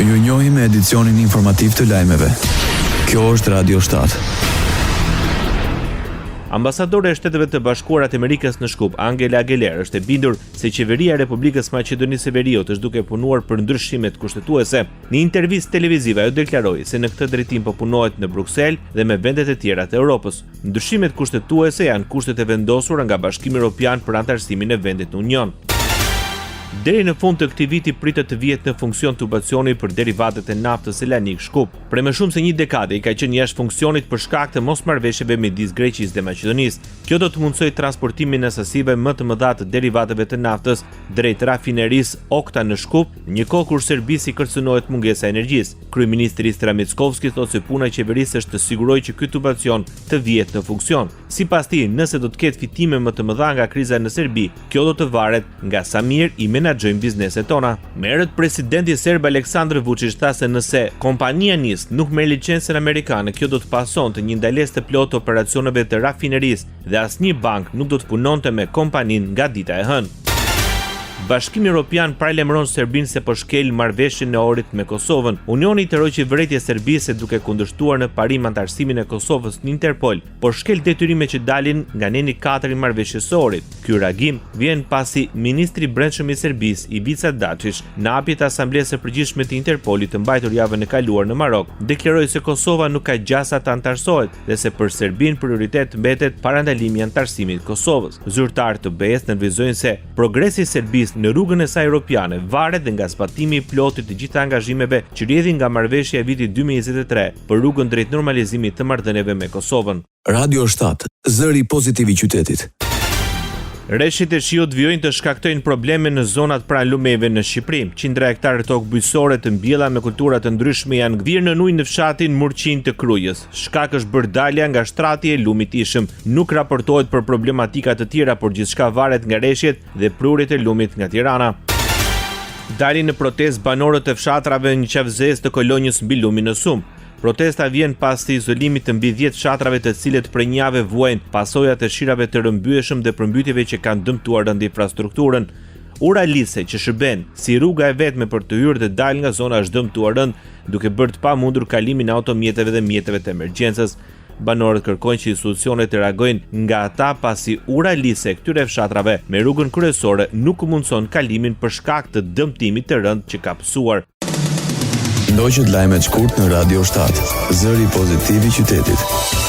Ju njohim me edicionin informativ të lajmeve. Kjo është Radio 7. Ambasadore e Shteteve të Bashkuara të Amerikës në Shkup, Angela Geller, është e bindur se qeveria e Republikës Maqedonisë së Veriut është duke punuar për ndryshimet kushtetuese. Në intervistë televizive ajo deklaroi se në këtë drejtim po punohet në Bruksel dhe me vendet e tjera të Europës. Ndryshimet kushtetuese janë kushtet e vendosura nga Bashkimi Evropian për anëtarësimin e vendit në Union. Deri në fund të këtij viti pritet të vihet në funksion tubacioni për derivatet e naftës Selanik Shkup. Për më shumë se një dekadë i ka qenë jashtë funksionit për shkak të mosmarrëveshjeve midis Greqisë dhe Maqedonisë. Kjo do të mundsojë transportimin e sasive më të mëdha të derivateve të naftës drejt rafinerisë Okta në Shkup, një kohë kur Serbisë i kërcënohet mungesa e energjisë. Kryeministri Istra Mickovski thotë se puna e qeverisë është të sigurojë që ky tubacion të vihet në funksion. Sipas tij, nëse do të ketë fitime më të mëdha nga kriza në Serbi, kjo do të varet nga sa mirë i menaxhojmë bizneset tona. Merët presidenti serb Aleksandar Vučić tha se nëse kompania NIS nuk merr licencën amerikane, kjo do të pasonte një ndalesë të plotë operacioneve të rafinerisë dhe asnjë bank nuk do të punonte me kompaninë nga dita e hënë. Bashkimi Evropian paralajmëron Serbinë se po shkel marrëveshjen e orit me Kosovën. Unioni i tërheqi vërejtje Serbisë duke kundërshtuar në parim anëtarësimin e Kosovës në Interpol, por shkel detyrimet që dalin nga neni 4 i marrëveshjes së orit. Ky reagim vjen pasi ministri i brendshëm i Serbisë, Ivica Dačić, në hapje të asamblesë së përgjithshme të Interpolit të mbajtur javën e kaluar në Marok, deklaroi se Kosova nuk ka gjasa të anëtarësohet dhe se për Serbinë prioritet mbetet parandalimi i anëtarësimit të Kosovës. Zyrtarët të BE-s nënvizojnë se progresi i Serbisë në rrugën e saj europiane varet dhe nga zbatimi i plotit të gjitha angazhimeve që rrjedhin nga marrëveshja e vitit 2023 për rrugën drejt normalizimit të marrëdhënieve me Kosovën. Radio 7, zëri pozitiv i qytetit. Rreshtit e shiut vijojnë të shkaktojnë probleme në zonat pranë lumeve në Shqipëri. Qindra hektarë tokë bujqësore të mbjella me kultura të ndryshme janë ngrirë në ujë në fshatin Murqin të Krujës. Shkak është bërë dalja nga shtrati e lumit ishëm. Nuk raportohet për problematika të tjera, por gjithçka varet nga rreshjet dhe prurjet e lumit nga Tirana. Dalin në protestë banorët e fshatrave në qafzes të kolonjës mbi lumin në Sum. Protesta vjen pas të izolimit të mbi 10 fshatrave të cilët prej një jave vuajnë pasojat e shirave të rrëmbyeshëm dhe përmbytjeve që kanë dëmtuar rënd infrastrukturën. Ura Lise që shërben si rruga e vetme për të hyrë dhe dalë nga zona është dëmtuar rënd, duke bërë të pamundur kalimin e automjeteve dhe mjeteve të emergjencës. Banorët kërkojnë që institucionet të reagojnë nga ata pasi ura Lise këtyre fshatrave me rrugën kryesore nuk mundson kalimin për shkak të dëmtimit të rënd që ka pësuar. Ndoqët lajmet shkurt në Radio 7, zëri pozitiv i qytetit.